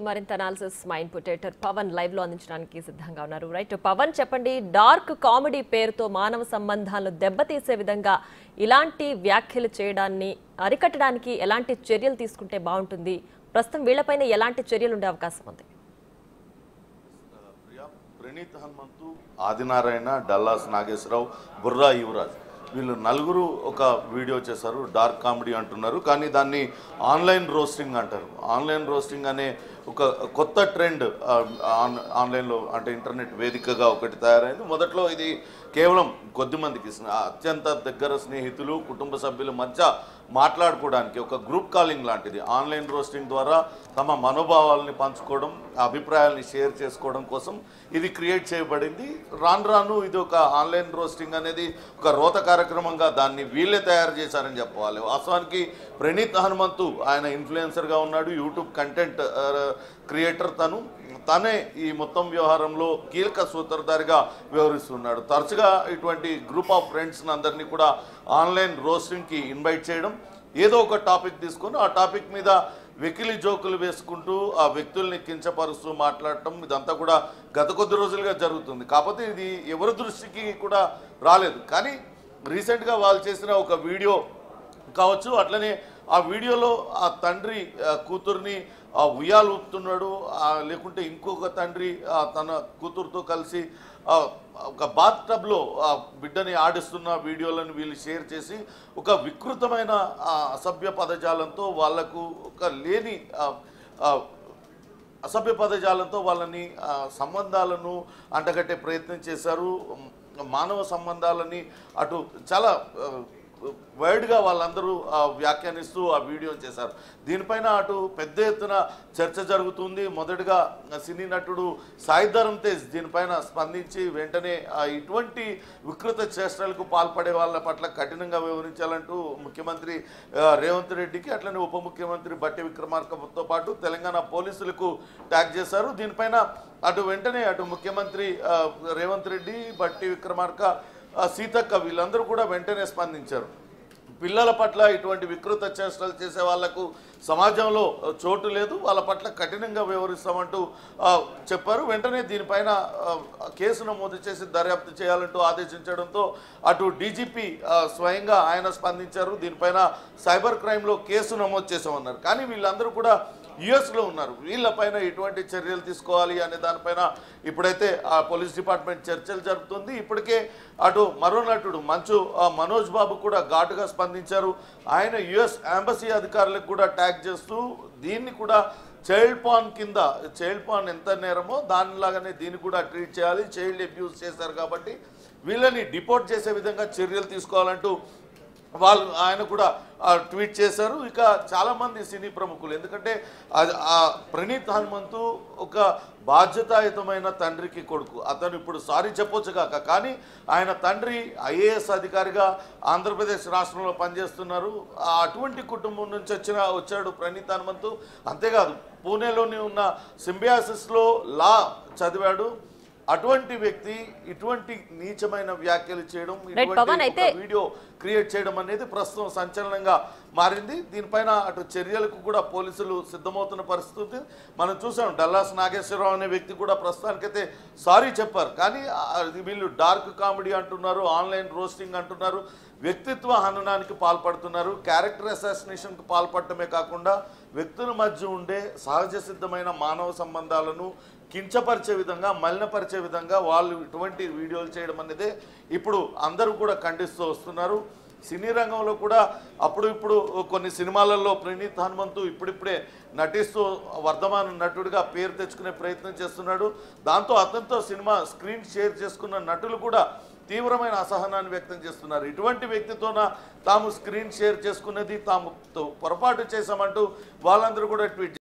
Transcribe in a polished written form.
మరింత అనాలిసిస్ మా ఇన్పుటేటర్ పవన్ లైవ్ లో అందించడానికి సిద్ధంగా ఉన్నారు. రైట్ పవన్, చెప్పండి. డార్క్ కామెడీ పేరుతో మానవ సంబంధాలను దెబ్బతీసే విధంగా ఇలాంటి వ్యాఖ్యలు చేయడాన్ని అరికట్టడానికి ఎలాంటి చర్యలు తీసుకుంటే బాగుంటుంది? ప్రస్తుతం వీళ్లపైన ఎలాంటి చర్యలు ఉండే అవకాశం ఉంది? ప్రణీత్ హనుమంతు, ఆదినారాయణ, డల్లాస్ నాగేశ్వరరావు, బుర్రా యువరాజ్ వీళ్ళు నలుగురు ఒక వీడియో చేశారు. డార్క్ కామెడీ అంటున్నారు, కానీ దాన్ని ఆన్లైన్ రోస్టింగ్ అంటారు. ఆన్లైన్ రోస్టింగ్ అనే ఒక కొత్త ట్రెండ్ ఆన్లైన్లో అంటే ఇంటర్నెట్ వేదికగా ఒకటి తయారైంది. మొదట్లో ఇది కేవలం కొద్దిమందికి అత్యంత దగ్గర స్నేహితులు, కుటుంబ సభ్యుల మధ్య మాట్లాడుకోవడానికి ఒక గ్రూప్ కాలింగ్ లాంటిది. ఆన్లైన్ రోస్టింగ్ ద్వారా తమ మనోభావాలని పంచుకోవడం, అభిప్రాయాలని షేర్ చేసుకోవడం కోసం ఇది క్రియేట్ చేయబడింది. రాను రాను ఇది ఒక ఆన్లైన్ రోస్టింగ్ అనేది ఒక రోత కార్యక్రమంగా దాన్ని వీళ్ళే తయారు చేశారని చెప్పవాలి. వాస్తవానికి ప్రణీత్ హనుమంతు ఆయన ఇన్ఫ్లుయెన్సర్గా ఉన్నాడు, యూట్యూబ్ కంటెంట్ క్రియేటర్. తనే ఈ మొత్తం వ్యవహారంలో కీలక సూత్రధారిగా వ్యవహరిస్తున్నాడు. తరచుగా ఇటువంటి గ్రూప్ ఆఫ్ ఫ్రెండ్స్ని అందరినీ కూడా ఆన్లైన్ రోస్టింగ్కి ఇన్వైట్ చేయడం, ఏదో ఒక టాపిక్ తీసుకొని ఆ టాపిక్ మీద వెకిలి జోకులు వేసుకుంటూ ఆ వ్యక్తుల్ని కించపరుస్తూ మాట్లాడటం, ఇదంతా కూడా గత కొద్ది రోజులుగా జరుగుతుంది. కాకపోతే ఇది ఎవరి దృష్టికి కూడా రాలేదు. కానీ రీసెంట్గా వాళ్ళు చేసిన ఒక వీడియో కావచ్చు, అట్లనే ఆ వీడియోలో ఆ తండ్రి కూతుర్ని ఉయ్యాలు ఊపుతున్నాడు, లేకుంటే ఇంకొక తండ్రి తన కూతురుతో కలిసి ఒక బాత్ టబ్లో ఆ బిడ్డని ఆడిస్తున్న వీడియోలను వీళ్ళు షేర్ చేసి ఒక వికృతమైన అసభ్య పదజాలంతో వాళ్లకు ఒక లేని అసభ్య పదజాలంతో వాళ్ళని సంబంధాలను అంటగట్టే ప్రయత్నం చేశారు. మానవ సంబంధాలని అటు చాలా వైడ్గా వాళ్ళందరూ వ్యాఖ్యానిస్తూ ఆ వీడియో చేశారు. దీనిపైన అటు పెద్ద ఎత్తున చర్చ జరుగుతుంది. మొదటగా సినీ నటుడు సాయి ధరమ్ తేజ్ దీనిపైన స్పందించి వెంటనే ఇటువంటి వికృత చేష్టలకు పాల్పడే వాళ్ళ పట్ల కఠినంగా వ్యవహరించాలంటూ ముఖ్యమంత్రి రేవంత్ రెడ్డికి, అట్లనే ఉప ముఖ్యమంత్రి బట్టి విక్రమార్కతో పాటు తెలంగాణ పోలీసులకు ట్యాగ్ చేశారు. దీనిపైన అటు వెంటనే అటు ముఖ్యమంత్రి రేవంత్ రెడ్డి, బట్టి విక్రమార్క, సీతక్క వీళ్ళందరూ కూడా వెంటనే స్పందించారు. పిల్లల పట్ల ఇటువంటి వికృత చేష్టలు చేసే వాళ్లకు సమాజంలో చోటు లేదు, వాళ్ళ పట్ల కఠినంగా వ్యవహరిస్తామంటూ చెప్పారు. వెంటనే దీనిపైన కేసు నమోదు చేసి దర్యాప్తు చేయాలంటూ ఆదేశించడంతో అటు డీజీపీ స్వయంగా ఆయన స్పందించారు. దీనిపైన సైబర్ క్రైమ్లో కేసు నమోదు చేసామన్నారు. కానీ వీళ్ళందరూ కూడా యుఎస్లో ఉన్నారు. వీళ్ళపైన ఎటువంటి చర్యలు తీసుకోవాలి అనే దానిపైన ఇప్పుడైతే ఆ పోలీస్ డిపార్ట్మెంట్ చర్చలు జరుపుతుంది. ఇప్పటికే అటు మరో నటుడు మంచు మనోజ్ బాబు కూడా ఘాటుగా స్పందించారు. ఆయన యుఎస్ ఎంబసీ అధికారులకు కూడా ట్యాగ్ చేస్తూ దీన్ని కూడా చైల్డ్ పాన్ కింద, చైల్డ్ పాన్ ఎంత నేరమో దానిలాగానే దీన్ని కూడా ట్రీట్ చేయాలి, చైల్డ్ అబ్యూస్ చేశారు కాబట్టి వీళ్ళని డిపోర్ట్ చేసే విధంగా చర్యలు తీసుకోవాలంటూ ఆయన కూడా ట్వీట్ చేశారు. ఇక చాలామంది సినీ ప్రముఖులు, ఎందుకంటే ప్రణీత్ హనుమంతు ఒక బాధ్యతాయుతమైన తండ్రికి కొడుకు. అతను ఇప్పుడు సారీ చెప్పొచ్చు కాక, కానీ ఆయన తండ్రి ఐఏఎస్ అధికారిగా ఆంధ్రప్రదేశ్ రాష్ట్రంలో పనిచేస్తున్నారు. అటువంటి కుటుంబం నుంచి వచ్చాడు ప్రణీత్ హనుమంతు. అంతేకాదు పూణేలోని ఉన్న సింబియాసిస్లో లా చదివాడు. అటువంటి వ్యక్తి ఇటువంటి నీచమైన వ్యాఖ్యలు చేయడం, ఇటువంటి వీడియో క్రియేట్ చేయడం అనేది ప్రస్తుతం సంచలనంగా మారింది. దీనిపైన అటు చర్యలకు కూడా పోలీసులు సిద్ధమవుతున్న పరిస్థితి మనం చూసాం. డల్లాస్ నాగేశ్వరరావు అనే వ్యక్తి కూడా ప్రస్తుతానికైతే సారీ చెప్పారు. కానీ వీళ్ళు డార్క్ కామెడీ అంటున్నారు, ఆన్లైన్ రోస్టింగ్ అంటున్నారు, వ్యక్తిత్వ హననానికి పాల్పడుతున్నారు. క్యారెక్టర్ అసాసినేషన్కు పాల్పడటమే కాకుండా వ్యక్తుల మధ్య ఉండే సహజ సిద్ధమైన మానవ సంబంధాలను కించపరిచే విధంగా, మలినపరిచే విధంగా వాళ్ళు ఇటువంటి వీడియోలు చేయడం అనేది ఇప్పుడు అందరూ కూడా ఖండిస్తూ వస్తున్నారు. సినీ రంగంలో కూడా ఇప్పుడు కొన్ని సినిమాలలో ప్రణీత్ హనుమంతు ఇప్పుడిప్పుడే నటిస్తూ వర్ధమాన నటుడిగా పేరు తెచ్చుకునే ప్రయత్నం చేస్తున్నాడు. దాంతో అతనితో సినిమా స్క్రీన్ షేర్ చేసుకున్న నటులు కూడా తీవ్రమైన అసహనాన్ని వ్యక్తం చేస్తున్నారు. ఇటువంటి వ్యక్తితోన తాము స్క్రీన్ షేర్ చేసుకున్నది తాము పొరపాటు చేశామంటూ వాళ్ళందరూ కూడా ట్వీట్